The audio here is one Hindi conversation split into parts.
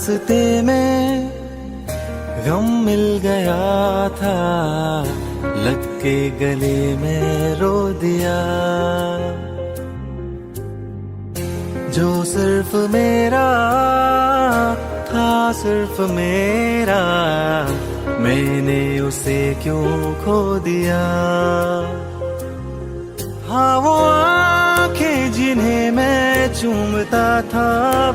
रास्ते में गम मिल गया था, लग के गले में रो दिया। जो सिर्फ मेरा था, सिर्फ मेरा, मैंने उसे क्यों खो दिया। हाँ वो आंखें जिन्हें मैं चूमता था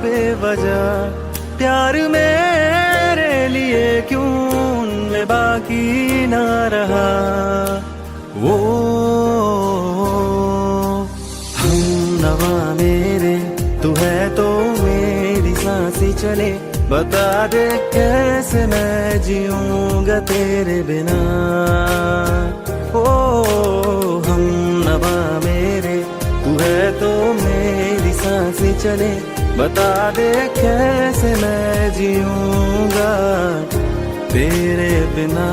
बेवजह, प्यार मेरे लिए क्यों उनमें बाकी ना रहा। वो हम नवा मेरे, तू है तो मेरी सांसें चले, बता दे कैसे मैं जीऊंगा तेरे बिना। ओ हम नवा मेरे, तू है तो मेरी सांसें चले, बता दे कैसे मैं जीऊंगा तेरे बिना।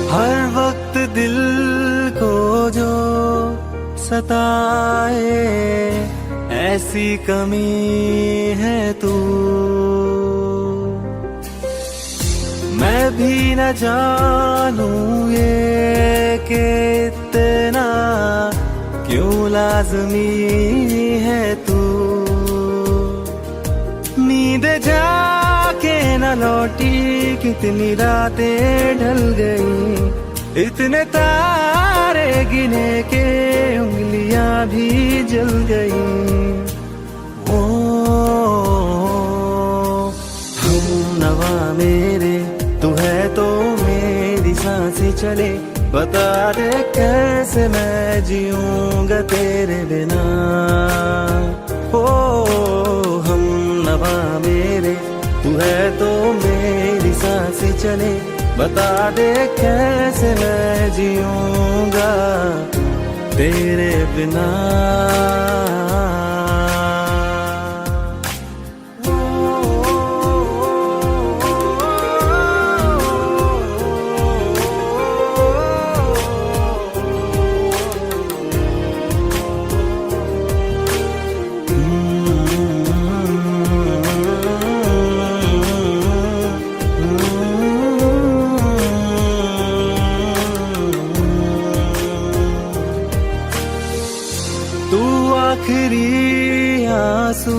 हर वक्त दिल को जो सताए, ऐसी कमी है तू। मैं भी न जानूं ये कि इतना क्यों लाज़मी है तू। नींद जाके न लौटी, कितनी रातें ढल गई, इतने तारे गिने के उंगलियां भी जल गई। ओ हम नवा मेरे, तू है तो मेरी सांसें चले, बता दे कैसे मैं जीऊंगा तेरे बिना। ओ हम नवा मेरे, तू है तो मेरी सांसें चले, बता दे कैसे मैं जीऊंगा तेरे बिना। तू आखिरी आंसू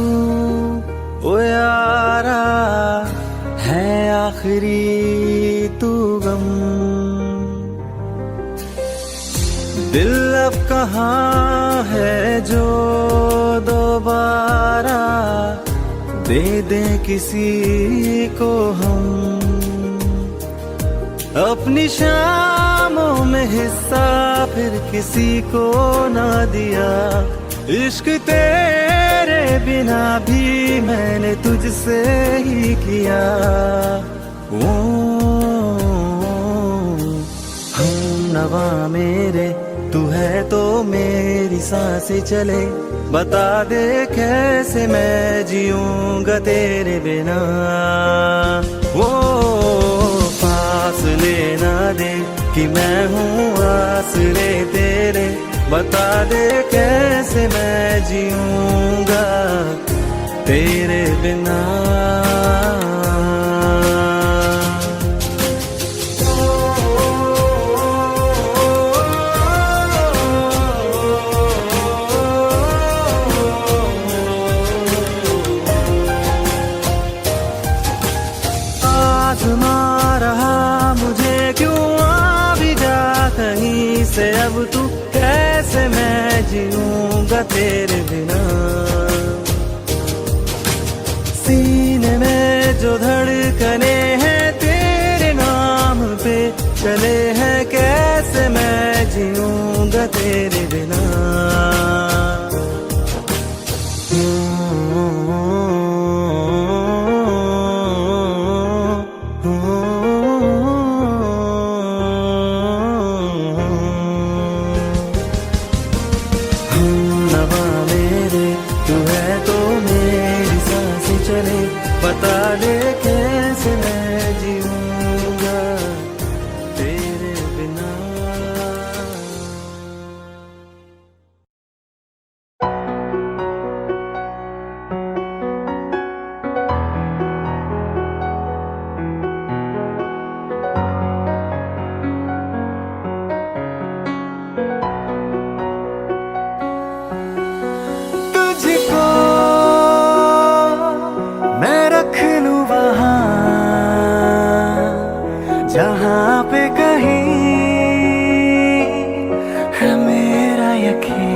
ओ यारा है, आखिरी तू गम। दिल अब कहाँ है जो दोबारा दे दे किसी को हम। अपनी शामों में हिस्सा फिर किसी को ना दिया, इश्क तेरे बिना भी मैंने तुझसे ही किया। ओ हम नवा मेरे, तू है तो मेरी सांसें चले, बता दे कैसे मैं जीऊंगा तेरे बिना। वो फासले ना दे कि मैं हूँ आसरे तेरे, बता दे कैसे मैं जीऊंगा तेरे बिना। आज़मा रहा मुझे क्यों आ भी जा कहीं से, अब तू कैसे मैं जीऊंगा तेरे बिना। सीने में जो धड़कने हैं तेरे नाम पे चले हैं, कैसे मैं जीऊंगा तेरे बिना। जहाँ पे कहीं है मेरा यकीन,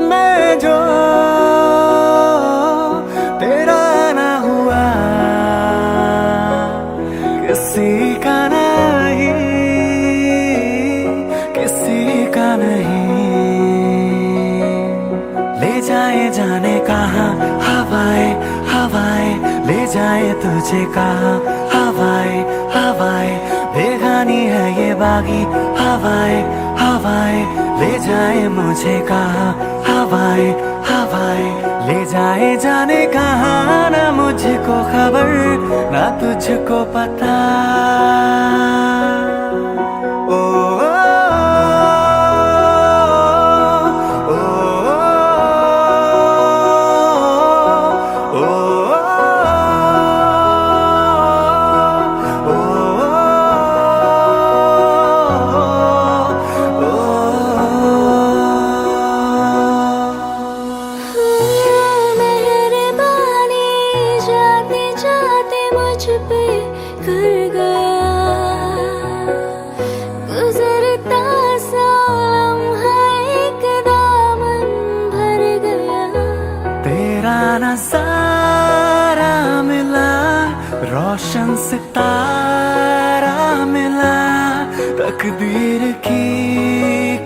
मैं जो तेरा ना हुआ किसी का नहीं, किसी का नहीं। ले जाए जाने कहाँ हवाएं हवाएं, ले जाए तुझे कहाँ हवाएं हवाएं, बेगानी है ये बागी हवाएं हवाएं, ले जाए मुझे कहाँ हवाएं हवाएं, ले जाए जाने कहाँ, ना मुझको खबर ना तुझको पता। ओ, नज़ारा मिला, रोशन सितारा मिला, तकदीर की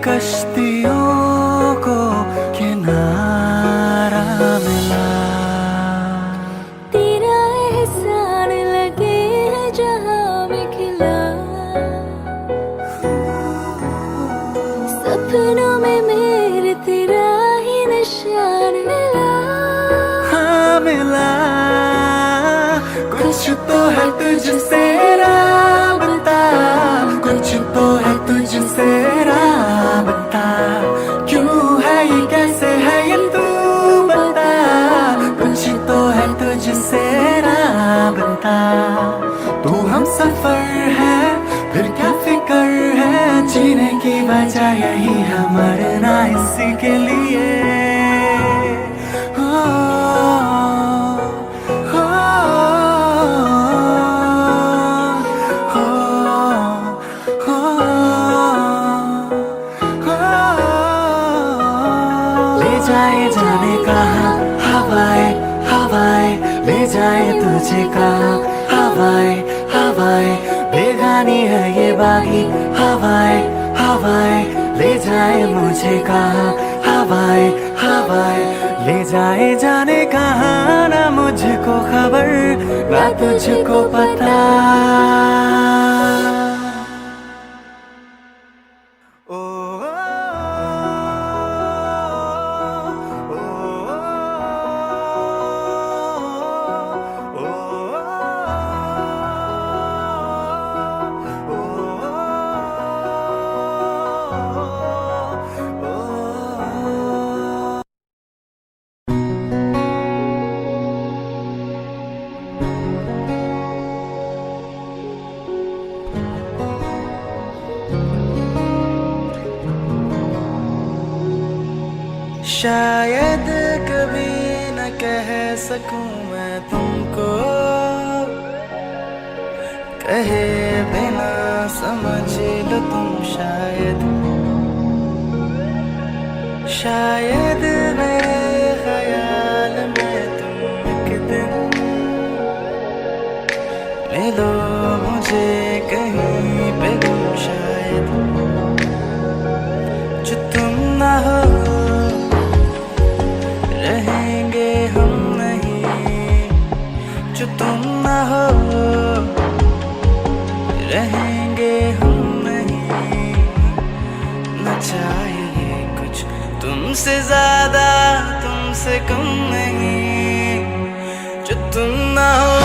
कश्तियों को किनारा मिला। तेरा एहसान लगे जहाँ में खिला, सपनों में मेरे तेरा ही निशान मिला। मिला कुछ तो है तुझसे राबता, कुछ तो है तुझसे राबता, क्यों है ये कैसे है ये तू बता, कुछ तो है तुझसे राबता। तू हम सफर है फिर क्या फिक्र है, जीने की वजह यही है मरना इसी के लिए। ले जाए जाने कहाँ हवाएं हवाएं, ले जाए तुझे कहाँ हवाएं हवाएं, बेगानी है ये बागी हवाएं हवाएं, ले जाए मुझे कहाँ हवाएं हवाएं, ले जाए जाने कहाँ, ना मुझको खबर ना तुझको पता। शायद कभी न कह सकूं मैं तुमको, कहे बिना समझ लो तुम शायद, शायद मेरे ख्याल में तुम एक दिन ले लो मुझे कहीं पे गुम, शायद जो तुम ना हो रहेंगे हम नहीं, जो तुम ना हो रहेंगे हम नहीं। न चाहिए कुछ तुमसे ज्यादा तुमसे कम नहीं, जो तुम ना हो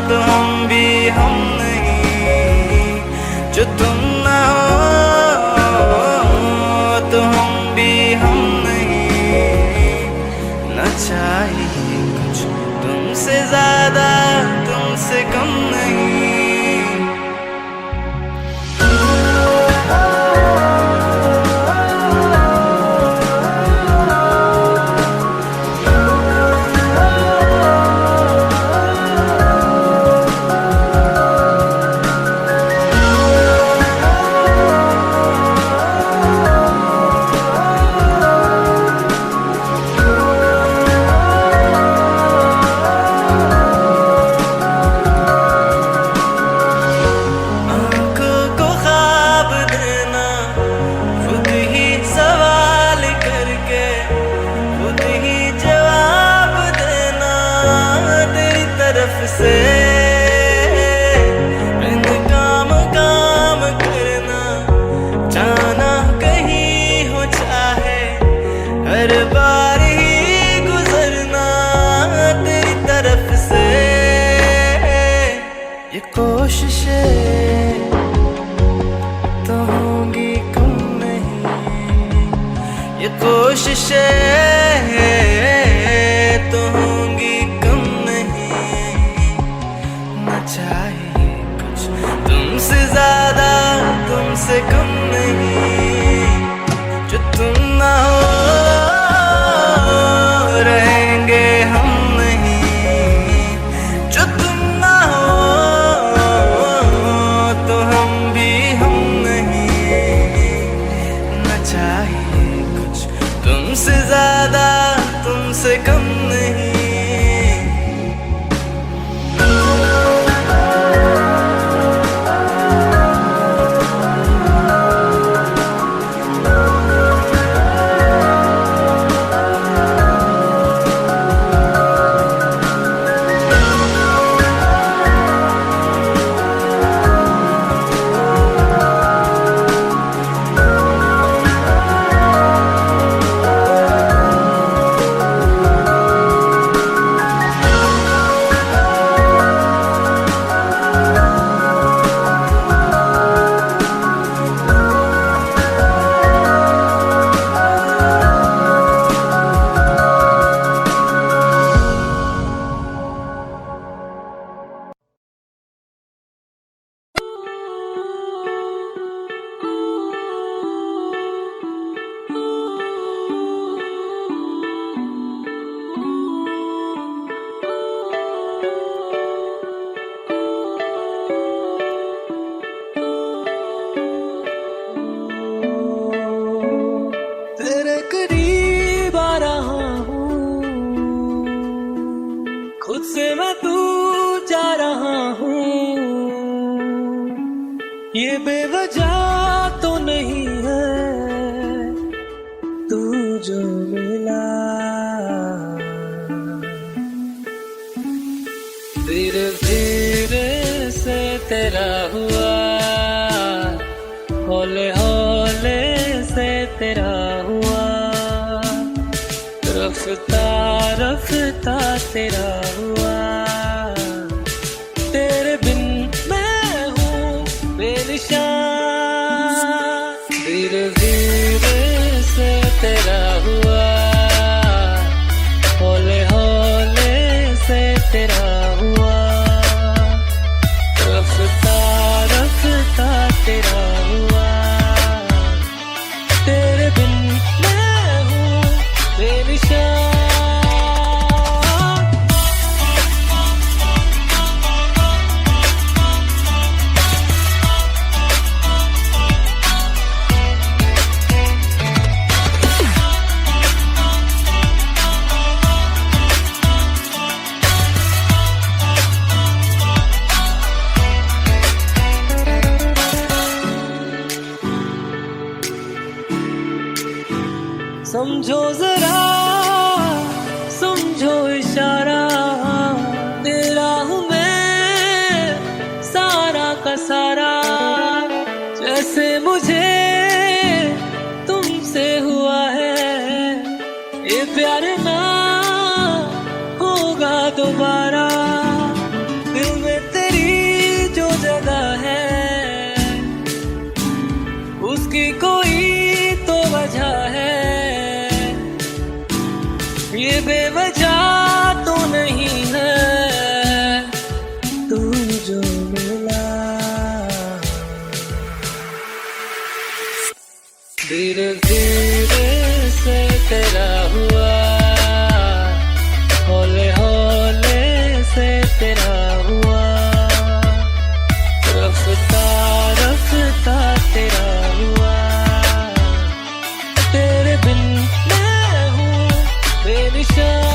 तो हम भी हम नहीं, जो तुम ना हो तो हम भी हम नहीं। न चाहिए कुछ तुमसे ज्यादा तुमसे कम नहीं। से बिन काम काम करना, जाना कहीं हो चाहे, हर बार ही गुजरना तेरी तरफ से। ये कोशिशें तो होंगी कम नहीं, ये कोशिशें तो होंगी कम नहीं, ना चाहिए कुछ तुमसे ज्यादा तुमसे कम नहीं। जो तुम ना हो रहेंगे हम नहीं, जो तुम ना हो तो हम भी हम नहीं, ना चाहिए कुछ तुमसे ज्यादा तुमसे कम नहीं। तेरे करीब आ रहा हूँ, खुद से मैं दूर जा रहा हूँ। ये बेवजह तो नहीं है तू जो मिला, धीरे धीरे से तेरा हुआ, हौले हौले से तेरा हुआ, रफ्ता रफ्ता तेरा हुआ। तेरे बिन मैं हूँ बेनिशान, धीरे धीरे से तेरा हुआ, हौले हौले से तेरा हुआ, रफ्ता रफ्ता तेरा हुआ। तेरे बिन मैं हूँ बेनिशान। समझो जरा समझो इशारा, तेरा हूँ मैं सारा का सारा। जैसे मुझे तुमसे हुआ है ये प्यार ना होगा दोबारा। दिल में तेरी जो जगह है उसकी कोई तो वजह है, ये बेवजह तो नहीं है तू जो मिला। धीरे धीरे से तेरा हुआ, हौले हौले से तेरा हुआ, रफ्ता रफ्ता तेरा हुआ। तेरे बिन मैं हूँ बेनिशान।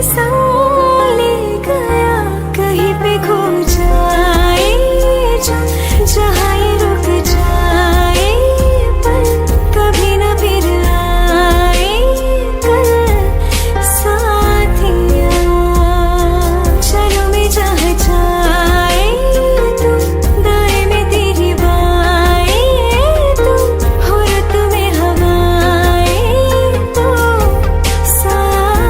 संग ले गया, कहीं पे खो जाए जो, जहाँ ये रुक जाए, पर कभी न फिर आए कल साथिया। चलो मैं जहाँ जाए तुम, दाएं में तेरी बाएं तुम, हो रुत में हवाएं तो साथिया।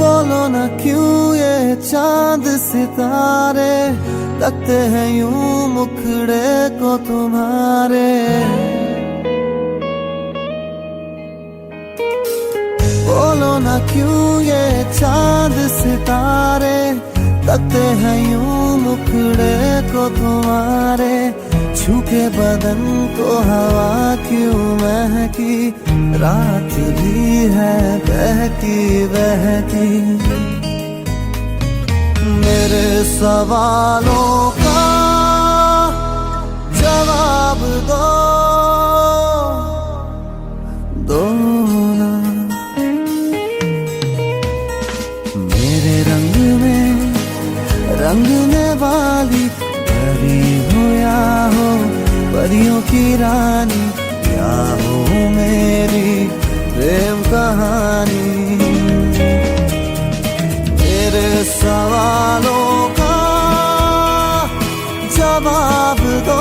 बोलो ना क्यों ये चांद सितारे लगते हैं यूं मुखड़े को तुम्हारे। बोलो ना क्यों ये चांद सितारे लगते हैं यूं मुखड़े को तुम्हारे। छूके बदन को हवा क्यों महकी, रात भी है बहकी बहकी। मेरे सवालों का जवाब दो ना। मेरे रंग में रंगने वाली परी हो या हो परियों की रानी, या हो मेरी प्रेम कहानी। मेरे सवालों का जवाब दो।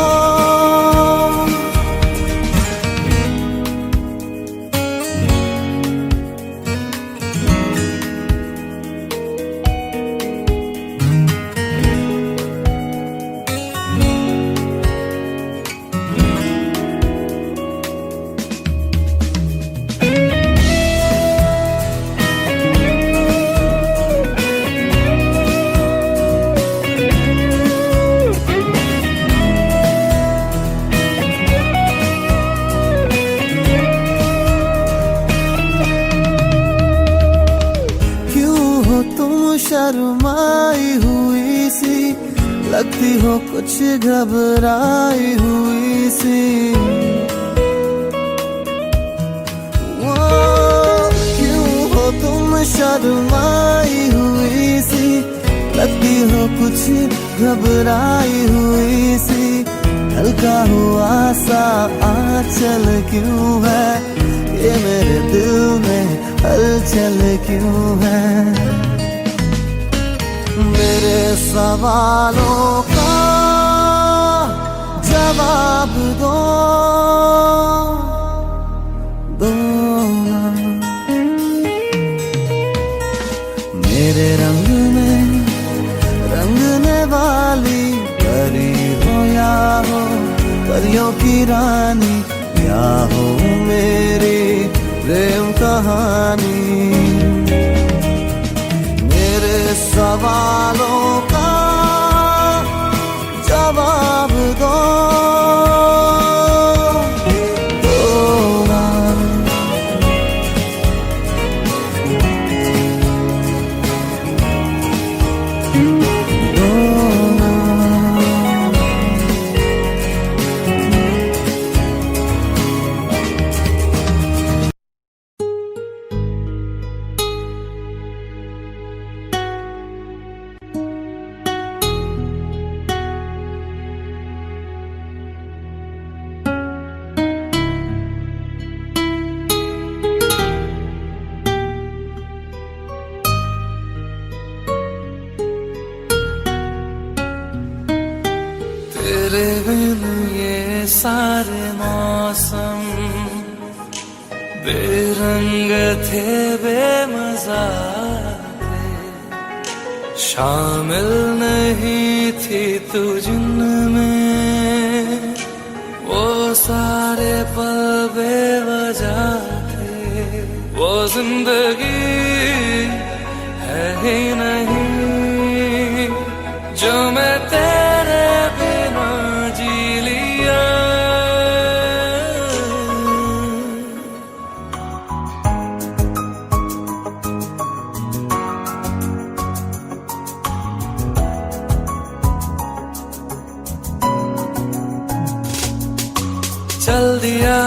शर्माई हुई सी लगती हो, कुछ घबराई हुई सी। वो क्यों हो तुम शर्माई हुई सी लगती हो, कुछ घबराई हुई सी। हल्का हुआ सा आंचल क्यों है, ये मेरे दिल में हलचल क्यों है। मेरे सवालों का जवाब दो ना। मेरे रंग में रंगने वाली परी हो या हो परियों की रानी, या हो मेरी प्रेम कहानी। सवालों का जवाब दो ना। तेरे बिन ये सारे मौसम बेरंग थे बेमजा थे, शामिल नहीं थी तू जिनमें, वो सारे पल बेवजह थे, वो जिंदगी है ही नहीं जो मैं तेरे बिना जी लिया। चल दिया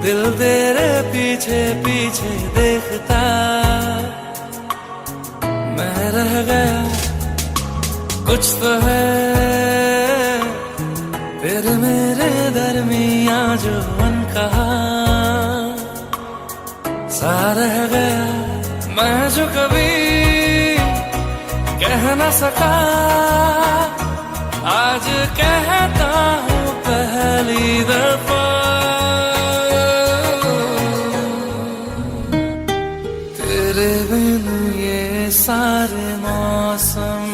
दिल तेरे पीछे पीछे देखता, मैं रह गया कुछ तो है फिर मेरे दरमिया जो अनकहा सा रह गया, मैं जो कभी कह न सका आज कहता हूँ पहली दफा। तेरे बिन ये सारे मौसम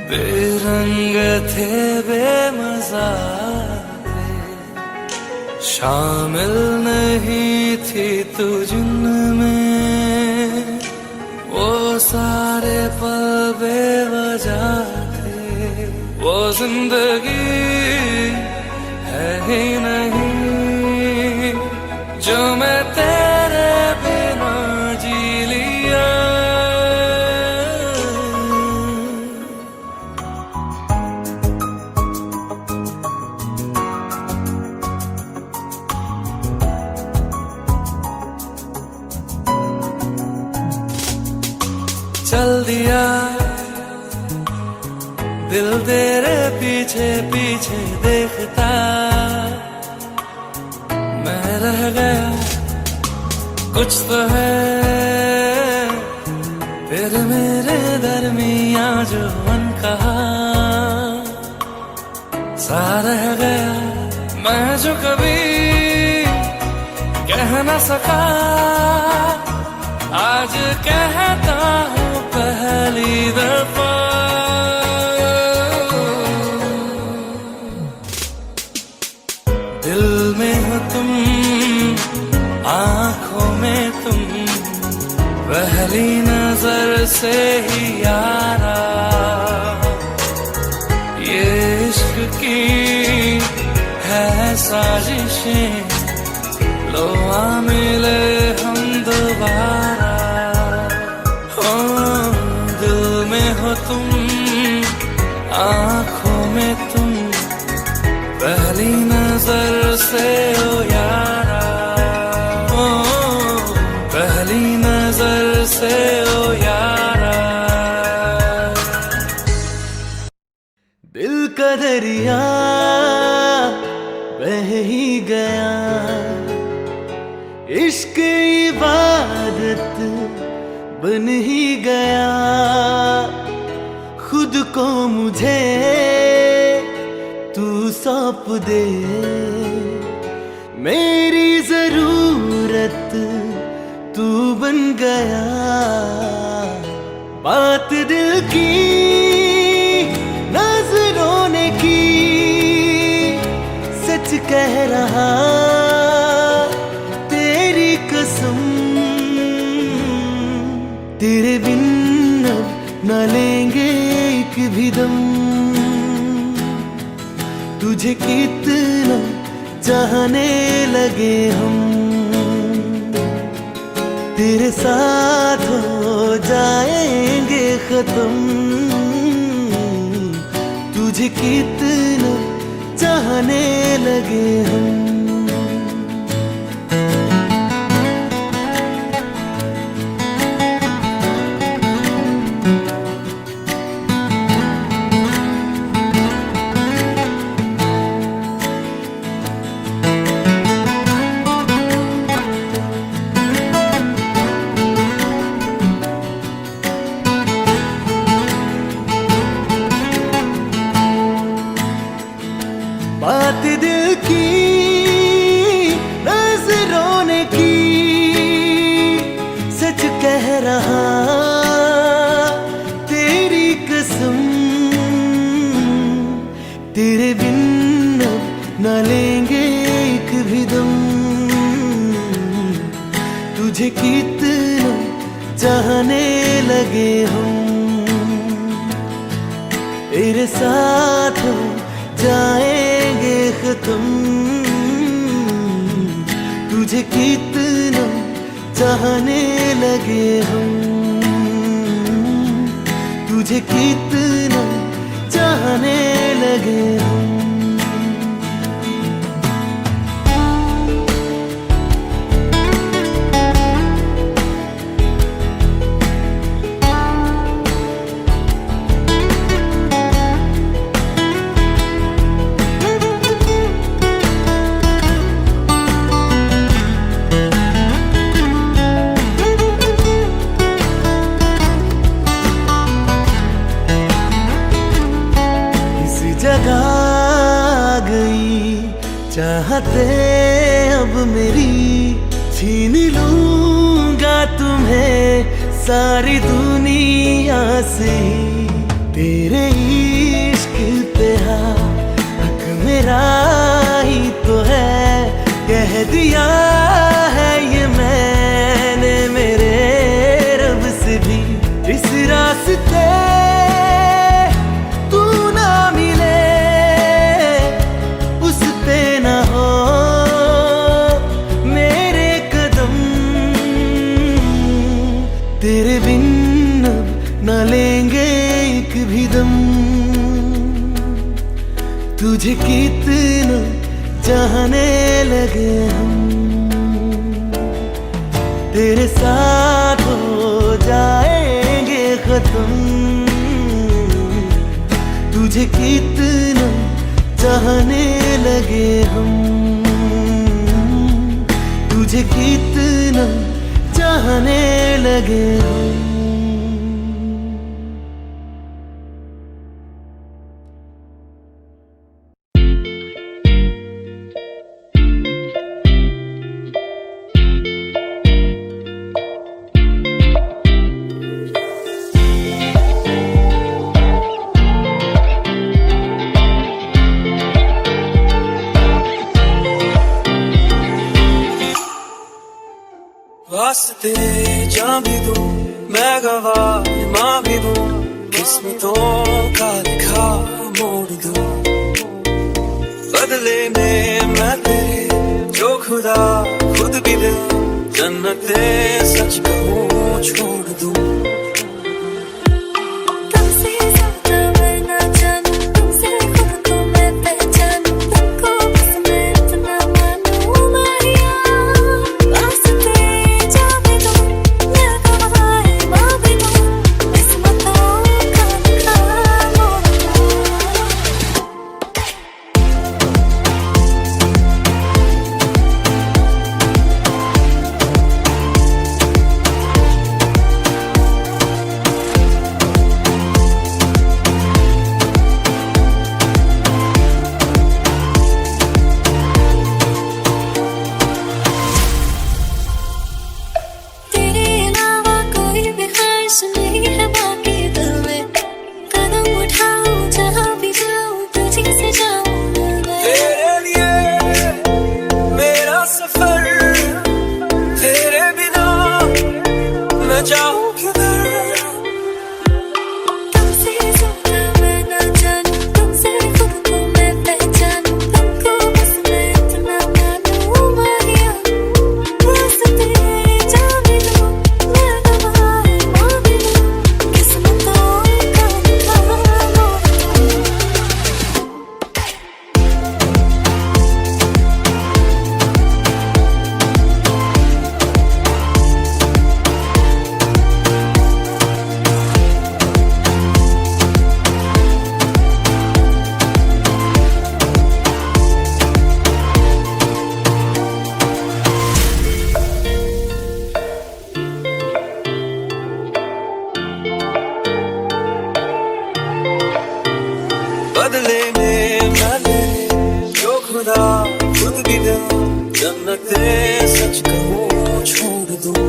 बेरंग थे बेमजा थे, शामिल नहीं थी तू जिनमें, वो सारे पल बेवजह थे, वो जिंदगी है ही नहीं जो मैं तेरे बिना जी लिया। चल दिया दिल तेरे पीछे पीछे देखता, मैं रह गया कुछ तो है फिर मेरे दरमिया जो अनकहा सा रह गया, मैं जो कभी कह न सका आज कहता हूँ पहली दफा। दिल में हो तुम आँखों में तुम, पहली नजर से ही यारा, ये इश्क की है साजिशें, लो आ मिले हम दोबारा। हो दिल में हो तुम आँखों में तुम, पहली नजर से ओ यारा, ओ पहली नजर से ओ यारा। दिल का दरिया बह ही गया, इश्क इबादत बन ही गया, खुद को मुझे तू सौंप दे, मेरी जरूरत तू बन गया, बात दिल की नजरों ने की, सच कह रहा तेरी कसम, तेरे बिन अब न लेंगे एक भी दम, तुझे कितना चाहने लगे हम, तेरे साथ हो जाएंगे खत्म, तुझे कितना चाहने लगे हम। बात दिल की रहा तेरी कसम, तेरे बिन अब न लेंगे एक भी दम। तुझे कितना चाहने लगे हम, तेरे साथ हो जाएंगे खत्म। तुझे कितना चाहने लगे हम, तुझे कितना चाहने लगे हम। जगा गई चाहते अब मेरी, छीन लूंगा तुम्हें सारी दुनिया से। तेरे इश्क पे हक मेरा ही तो है, कह दिया है ये मैंने मेरे रब से भी। इस रास्ते तेरे बिन अब न लेंगे एक भी दम। तुझे कितना चाहने लगे हम, तेरे साथ हो जाएंगे खत्म। तुझे कितना चाहने लगे हम, तुझे कितना चाहने लगे हम। वास्ते जा भी दूं मैं गवाह माँ भी दूं, किस्मतों का लिखा मोड़ दूं। बदले में मैं तेरे जो खुदा खुद भी दे, जन्नते सच कहूँ छोड़ दूं। बदले में मैं जो खुदा खुद भी दे, जन्नते सच कहूँ छोड़ दूँ।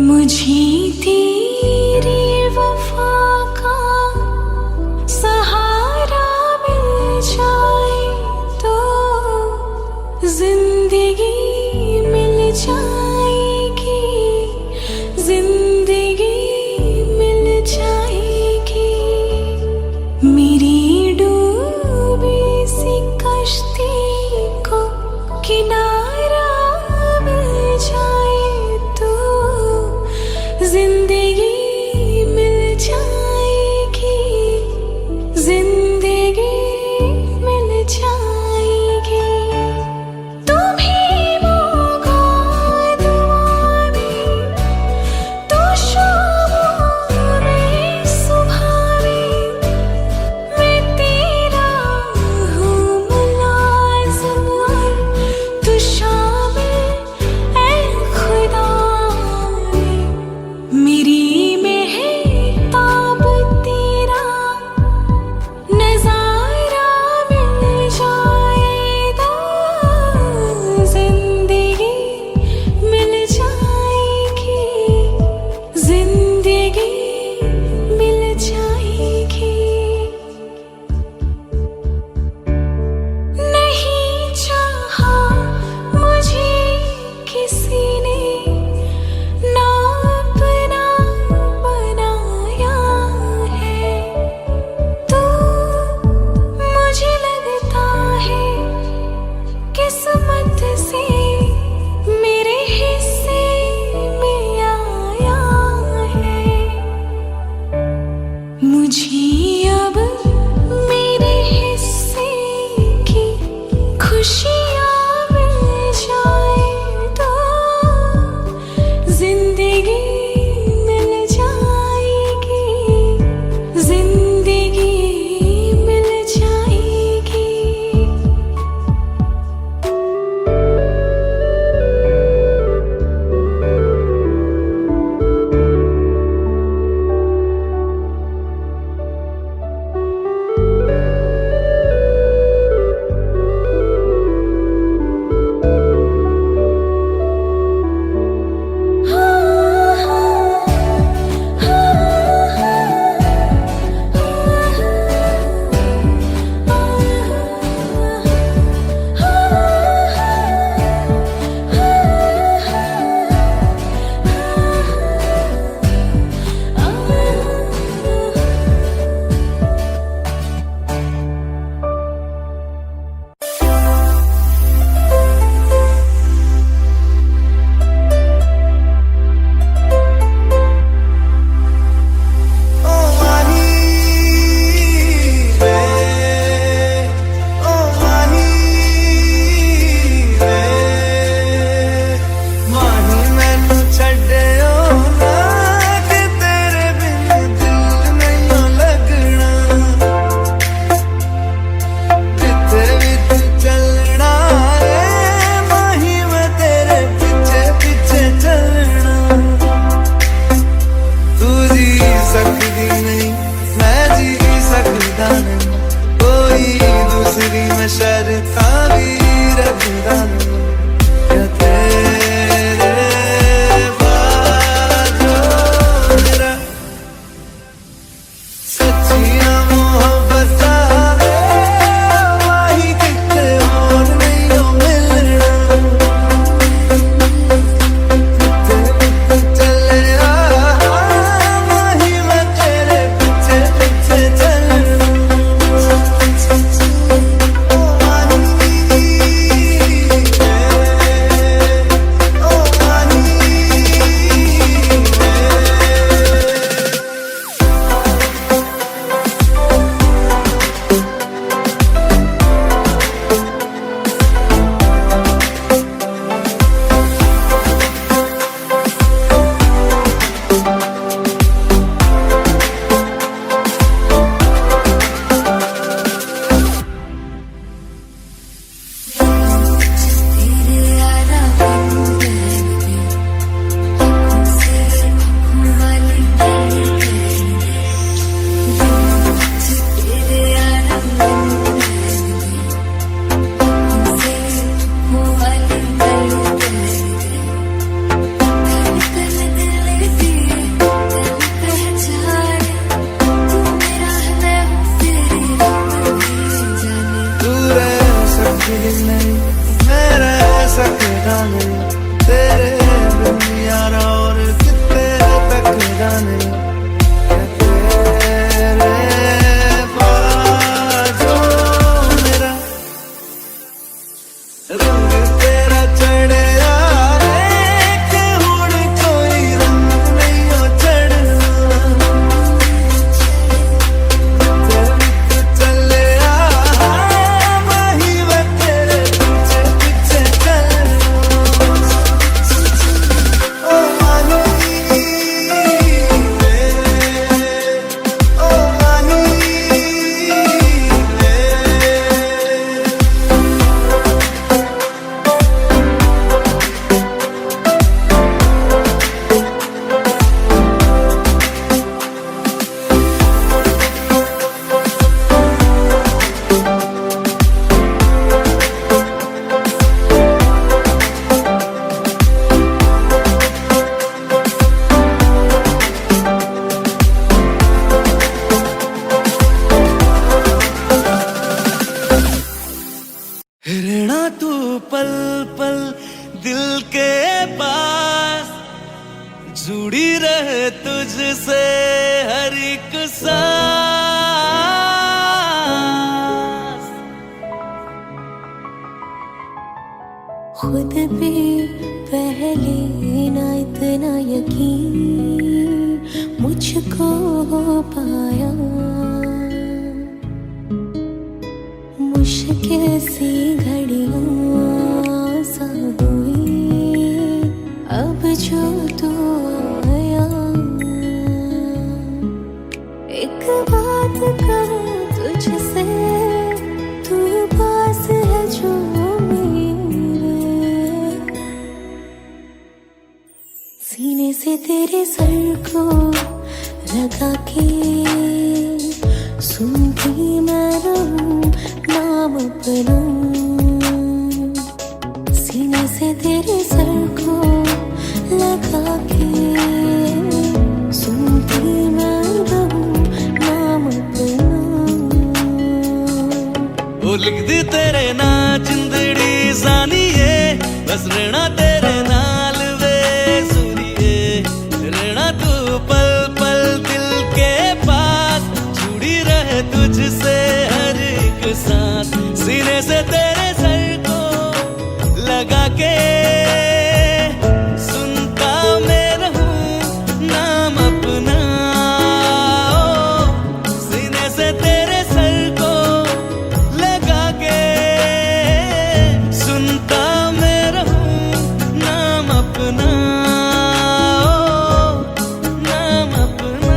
मुझे तेरी वफा का सहारा मिल जाए तो जिंदगी मिल जाएगी, जिंदगी मिल जाएगी। मेरी डूबी सी कश्ती को किनारा मिल जाए तो जिंदगी मिल जाएगी, जिंदगी मिल जाएगी। तुम्हें मुगाद दिल के पास, जुड़ी रहे तुझसे हर एक सांस। खुद पे पहले ना इतना यकीन मुझको हो पाया, मुश्किल सी घड़ियां सा हुई अब जो तू आया। एक बात कहूँ तुझसे, तू पास है जो सीने से तेरे सर को लगा के सुनती मैं रहूं नाम अपना। सीने से तेरे सर को लगा के सुनती मैं रहूं नाम अपना। वो लिख दी तेरे ना जिंदड़ी जानिए, बस रहना तेरे नाल वे सुनिए। रहना तू पल पल दिल के पास, जुड़ी रहे तुझसे हर एक सांस। सीने से तेरे सर को लगा के सुनता मैं रहूं नाम अपना। सीने से तेरे सर को लगा के सुनता मैं रहूं नाम अपना, नाम अपना।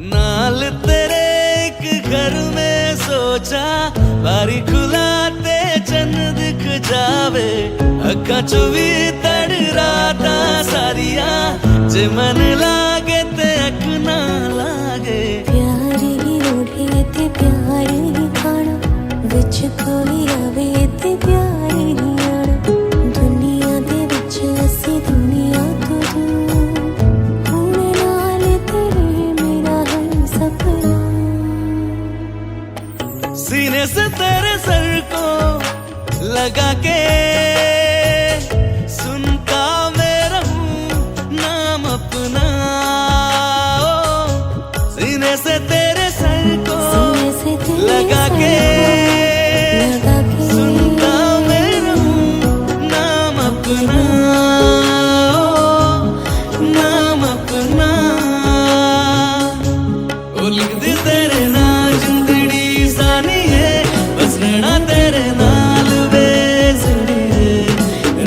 नाल तेरे एक घर में सोचा, बारी खुलाते चन दिख जावे। अखा चो भी तड़ राता सारिया, जे मन लागे ते अख ना लागे। प्यार ही ओढ़े ते प्यार ही खाना, विच कोई आवे ते प्यार ही आना। दुनिया दे विच असी दुनिया तो दूर, हुण नाल तेरे मेरा है सपना। सीने से तेरे सर को लगा के सुनता मैं रहूं नाम अपना। सीने से तेरे सर को लगा के सुनता मैं रहूं नाम अपना, नाम अपना। ओ लिख दी तेरे नाल जिंदड़ी जानिए, बस रहना तेरे नाल वे जुड़िए।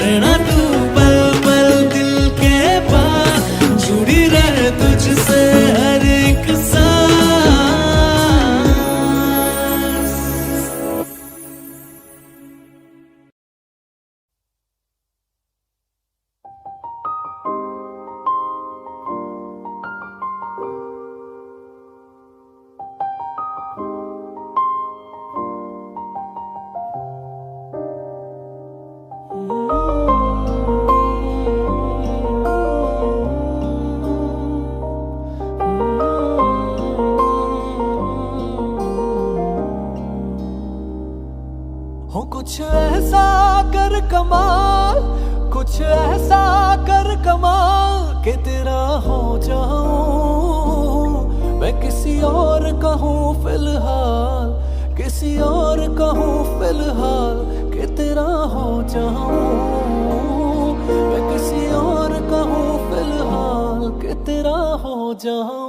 रहना तू पल पल दिल के पास, जुड़ी रहे तुझसे हर एक सांस। हो कुछ ऐसा कर कमाल, कुछ ऐसा कर कमाल कि तेरा हो जाऊं मैं किसी और कहूँ फिलहाल, किसी और कहूँ फिलहाल कि तेरा हो जाऊं मैं किसी और कहूँ फिलहाल कि तेरा हो जाऊं।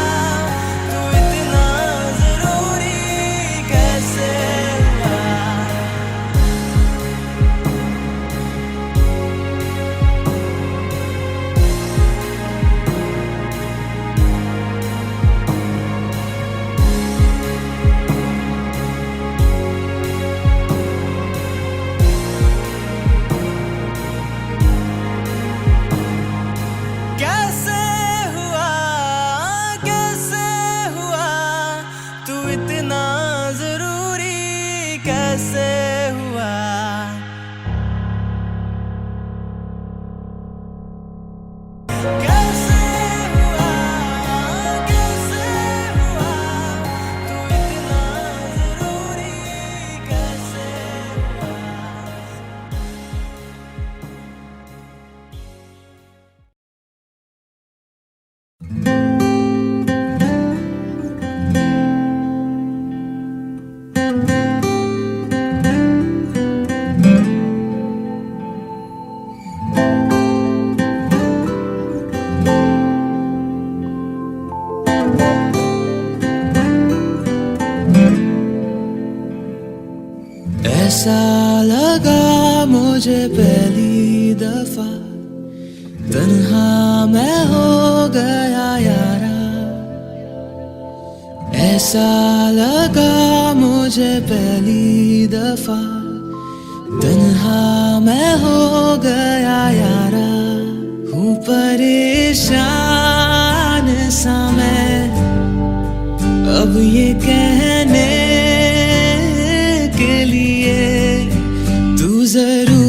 मुझे पहली दफा तन्हा मैं हो गया यारा, ऐसा लगा मुझे पहली दफा तन्हा मैं हो गया यारा। हूँ परेशान सा मैं अब ये कहने के लिए, तू जरूरी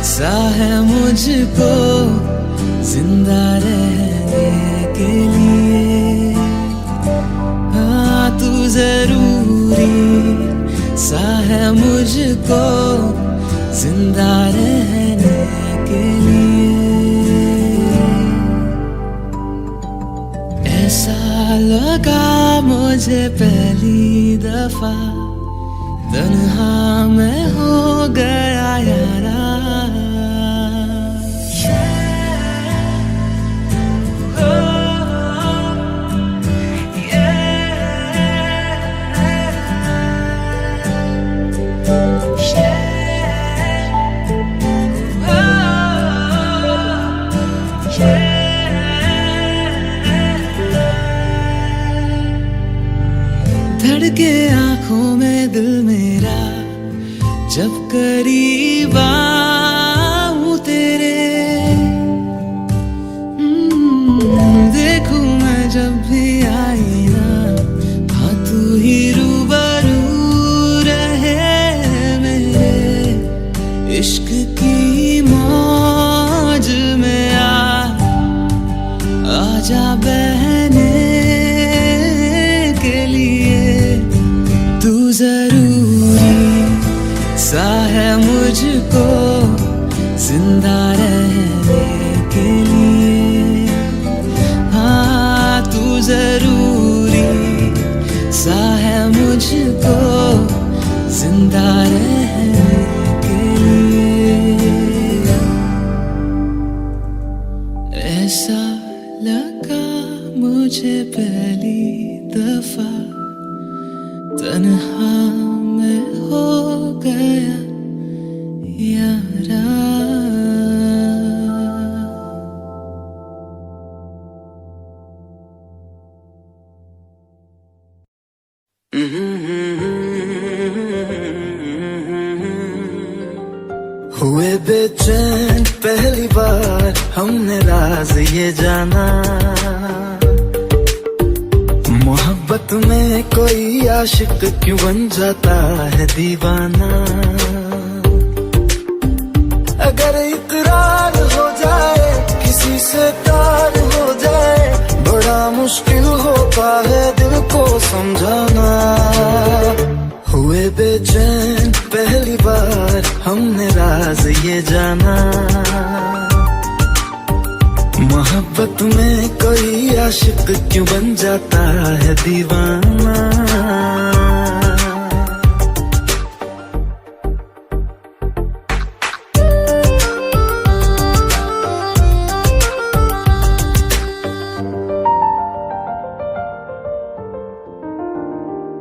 सा है मुझको जिंदा रहने के लिए। हाँ तू जरूरी सा है मुझको जिंदा रहने के लिए। ऐसा लगा मुझे पहली दफा तन्हा मैं हो गया यारा। धड़के आंखों में दिल मेरा जब करीब आऊं तेरे, देखूं मैं जब भी आईना, हाँ तू ही रूबरू रहे मेरे। इश्क की मौज में आजा बहने के लिए। तू जरूरी सा है मुझको जिंदा रहने के लिए। हाँ तू जरूरी सा है मुझको जिंदा रहने के लिए। ऐसा लगा मुझे पहली दफा तन्हा मैं हो गया यारा। हुए बेचैन पहली बार हमने राज ये जाना, मोहब्बत में कोई आशिक क्यों बन जाता है दीवाना। अगर इकरार हो जाए किसी से प्यार हो जाए, बड़ा मुश्किल होता है दिल को समझाना। हुए बेचैन पहली बार हमने राज ये जाना, मोहब्बत में कोई आशिक क्यों बन जाता है दीवाना।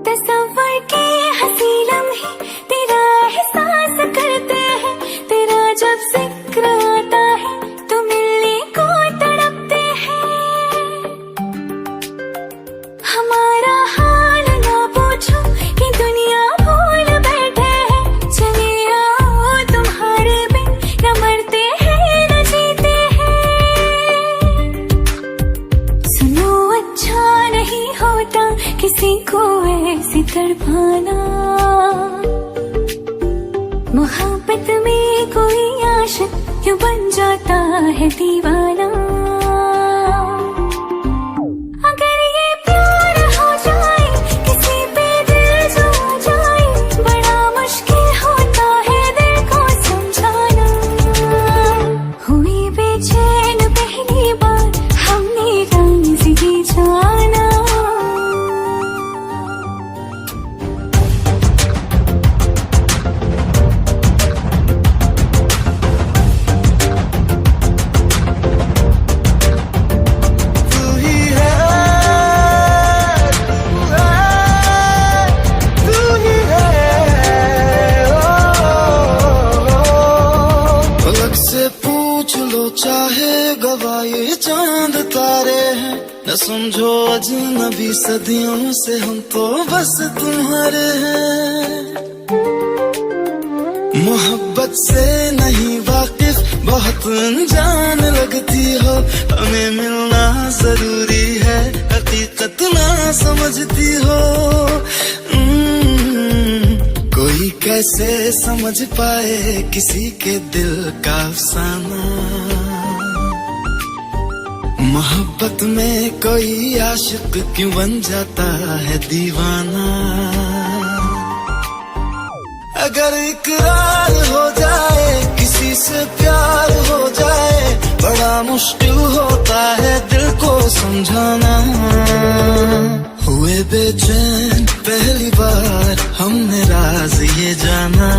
तस्वर के हंसी लम्हे तेरा एहसास करते हैं, तेरा जब जिक्र आता है तो मिलने को तड़पते हैं। हमारा हाल ना पूछो कि दुनिया भूल बैठे हैं, चले आओ तुम्हारे बिन न मरते हैं न जीते हैं। सुनो अच्छा नहीं होता किसी को ऐसे तड़पाना, मोहब्बत में कोई आशिक क्यों बन जाता है दीवाना। अगर ये प्यार हो जाए किसी पे दिल जो जाए, बड़ा मुश्किल होता है दिल को समझाना। हुई बेचैन पहली बार हमने राज ये जाना। चांद तारे हैं, न समझो अजनबी सदियों से हम तो बस तुम्हारे हैं। मोहब्बत से नहीं वाकिफ बहुत अनजान लगती हो, हमें मिलना जरूरी है हकीकत ना समझती हो। कोई कैसे समझ पाए किसी के दिल का अफसाना, मोहब्बत में कोई आशिक क्यों बन जाता है दीवाना। अगर इकरार हो जाए किसी से प्यार हो जाए, बड़ा मुश्किल होता है दिल को समझाना। हुए बेचैन पहली बार हमने राज ये जाना,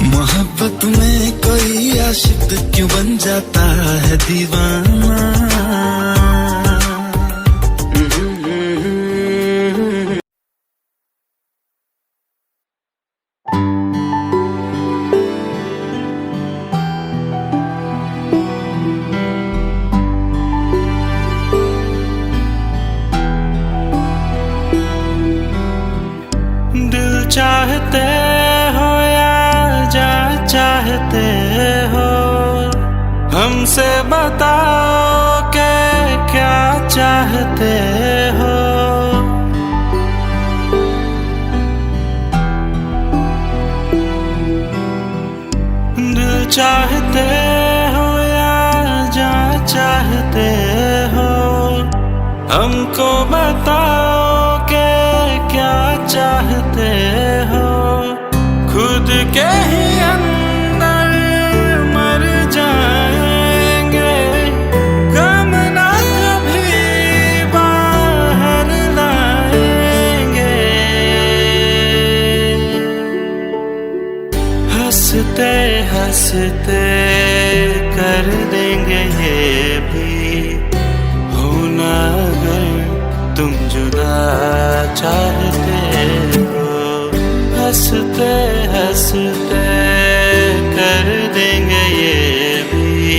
मोहब्बत में कोई आशिक क्यों बन जाता है दीवाना। दिल चाहते हो या जा चाहते हो, हमसे बताओ कि क्या चाहते हो। दिल चाहते हो या जा चाहते हो, हमको बताओ कि क्या चाहते हो। खुद के ही अंदर मर जाएंगे, गम ना कभी बाहर लाएंगे। हंसते हंसते कर देंगे ये भी, होना अगर तुम जुदा चाहते हो। हंसते हंसते कर देंगे ये भी,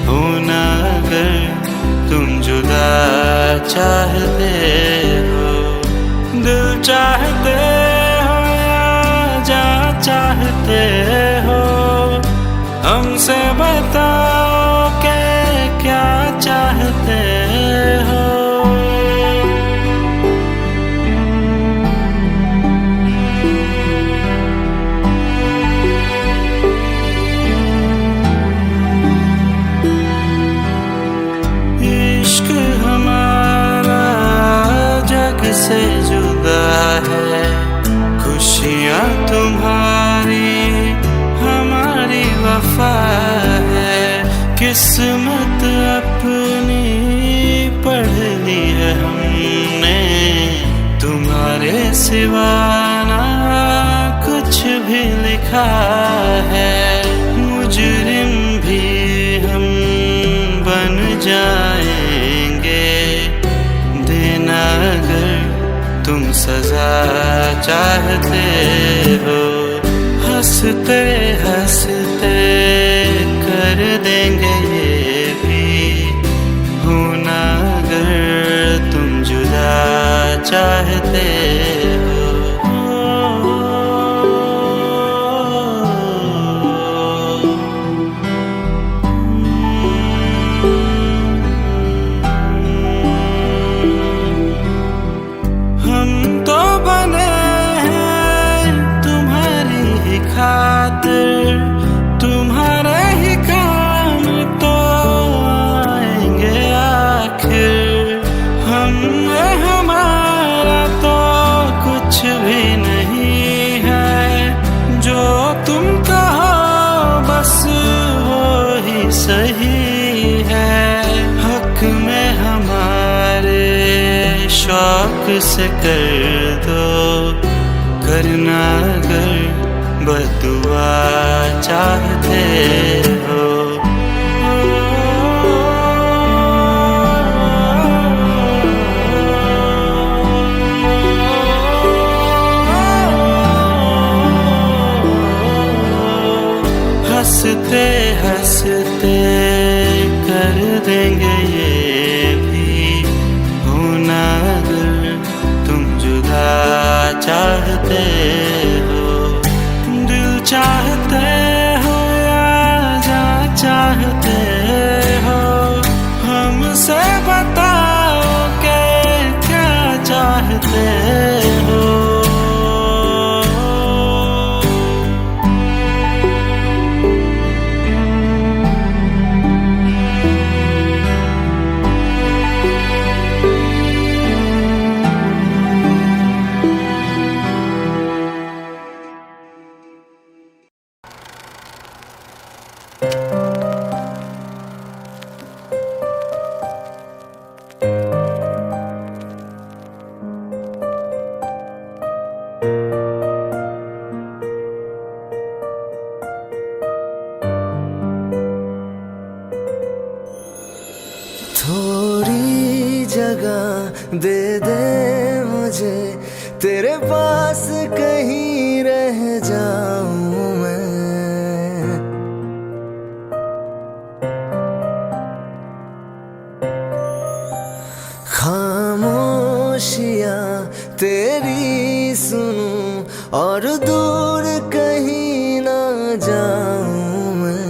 होना अगर तुम जुदा चाहते हो। दिल चाहते हो या जा चाहते हो, हमसे बताओ कि क्या चाहते हो। इश्क हमारा जग से जुदा है, खुशियाँ तुम्हारी हमारी वफा है। किस्मत अपनी पढ़ ली है हमने, तुम्हारे सिवा ना कुछ भी लिखा है। मुजरिम भी हम बन जाएंगे, देना अगर तुम सजा चाहते हो। हंसते हंसते कर देंगे ये भी, होना अगर तुम जुदा चाहते हो। हम तो बने हैं तुम्हारी ही खातिर, तुम्हारे ही काम तो आएंगे आखिर। हम हमारा तो कुछ भी नहीं है, जो तुम कहो बस वो ही सही है। हक में हमारे शौक से कर दो, करना अगर बदुआ चाहते हो। हंसते हंसते थोड़ी जगह दे दे मुझे, तेरे पास कहीं रह जाऊं मैं। खामोशियां तेरी सुनूं और दूर कहीं ना जाऊं मैं।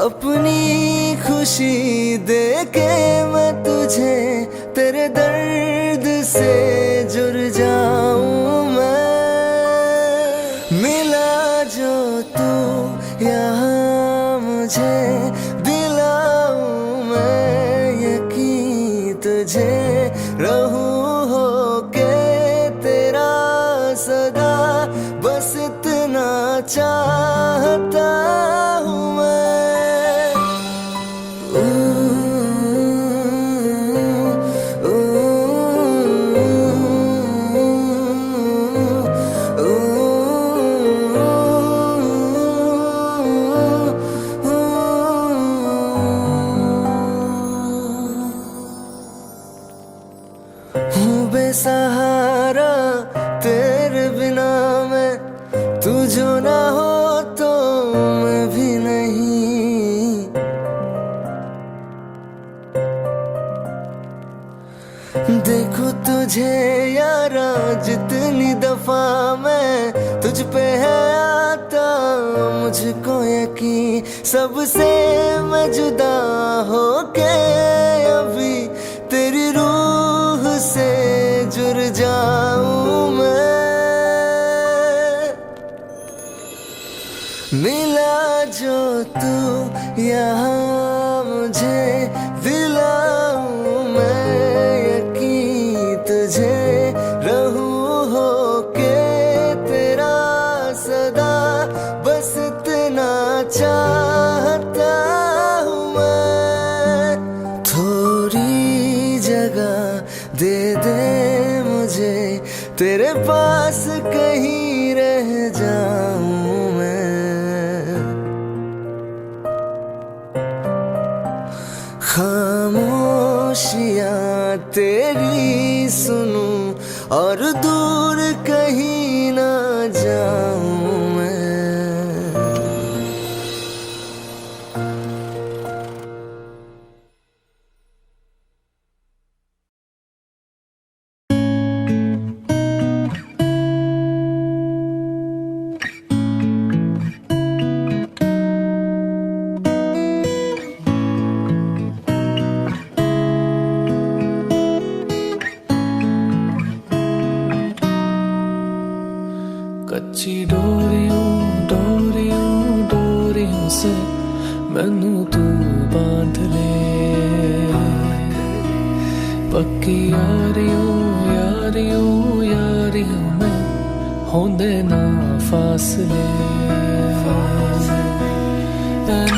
अपनी खुशी दे के मैं तुझे तेरे दर्द से जुड़ जाऊं मैं। मिला जो तू यहाँ मुझे, दिलाऊं मैं यकीन तुझे, रहूं होके तेरा सदा, बस इतना चाहता हूँ मैं। हूँ बेसहारा तेरे बिना मैं, तू जो ना हो तो मैं भी नहीं। देखो तुझे यारा जितनी दफा मैं तुझ पे है आता, मुझको यकीन सबसे मैं जुदा होके अभी तेरी रूह से जुड़ जाऊं मैं। मिला जो तू यहाँ मुझे, दिलाऊं मैं यकीन तुझे, रहूं होके तेरा सदा, बस इतना चाहता हूँ मैं। थोड़ी जगह दे दे मुझे, तेरे पास कहीं रह जाऊं मैं। खामोशियां तेरी सुनूं और दूर कहीं ना जाऊं मैं। कच्ची डोरियों डोरियों डोरियों से मैनू तू बांध ले, पक्की यारियों यारियों यारियों में होंदे ना फासले।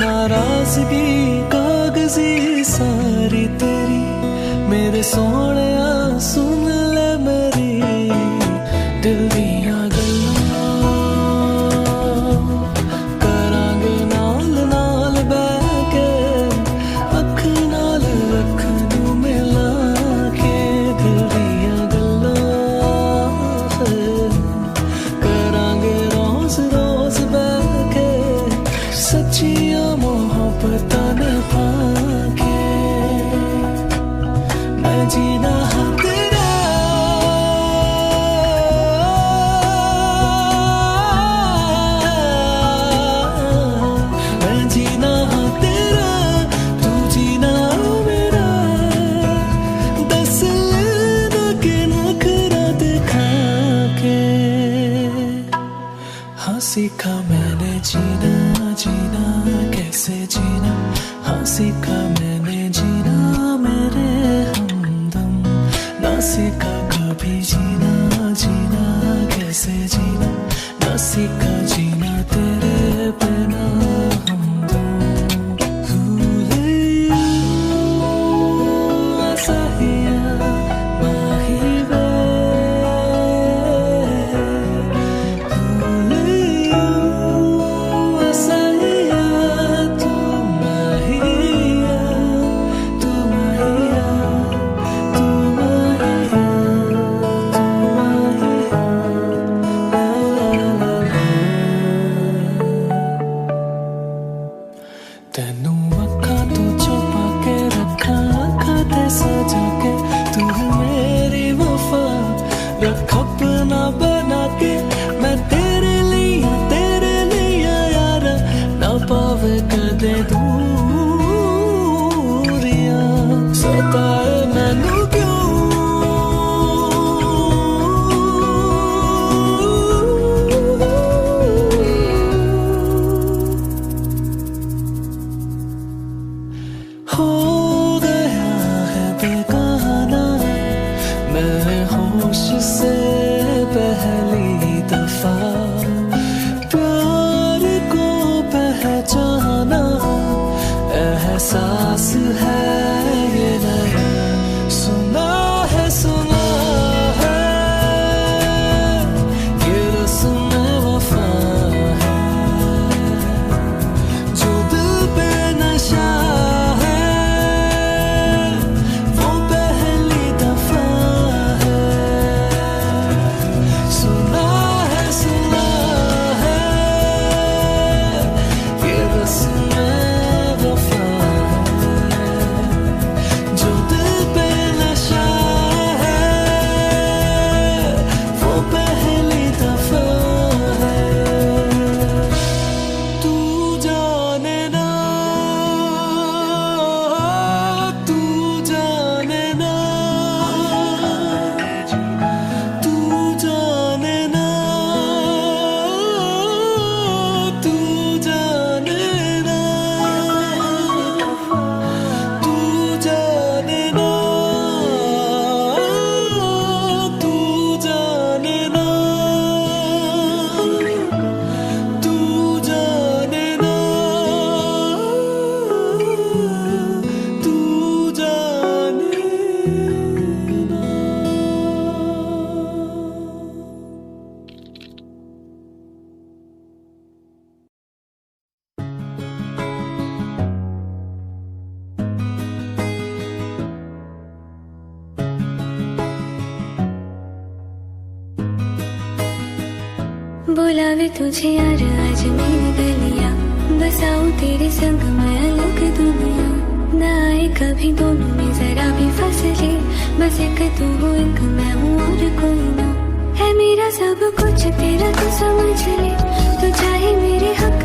नाराजगी कागजी सारी तेरी, मेरे सोहणिया सुन ले मेरी दिल दियां जीना तेरा, मैं जीना तेरा, तू जीना मेरा। दस लेना के नखरा दिखा के, हाँ सीखा मैंने जीना जीना कैसे जीना, हाँ सीखा मैंने जीना मेरे हमदम। ना सीखा कभी जीना जीना कैसे जीना, ना सीखा जीना तेरे बिना हमदम। भूले सहिया माही वे, भूले सहिया तू माही तेनू अखा तो छुपा के रखा, अखा ते सजा के तू मेरी वफा रख अपना बना के। मैं तेरे लिए यार ना पावे कदे दूरियां, सताए मैनू क्यों हो गया है बेगाना मैं होश से पहली दफा। प्यार को पहचाना एहसास है ये नया, सुना है ये रस्म वफा है जो दिल पे नशा है, वो पहली दफा है। सुना है ये रस्म वफा है जो दिल पे नशा है, वो पहली दफा है। तू जाने ना, तू जाने ना, तू जाने ना, तू जाने ना, तू जाने ना, तू जाने ना, तू जाने ना, तू जाने ना। बुलावे तुझे यार आज मेरी गलियां, बसाऊं तेरे संग मैं अलग दुनिया। ना आए कभी दोनों में जरा भी फसले, बस एक तू हो एक मैं हूँ और कोई ना। है मेरा सब कुछ तेरा तो समझ ले, तो चाहे मेरे हक